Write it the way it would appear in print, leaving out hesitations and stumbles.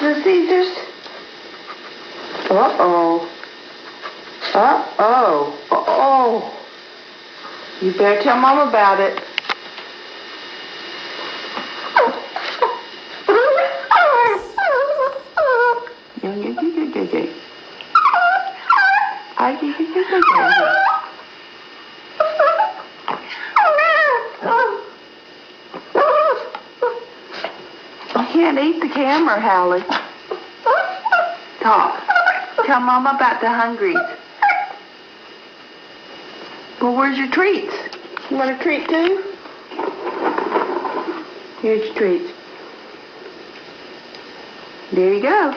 the Caesars? Uh-oh. Uh-oh. Uh-oh. You better tell Mom about it. You can't eat the camera, Hallie. Talk. Tell Mama about the hungries. Well, where's your treats? You want a treat too? Here's your treats. There you go.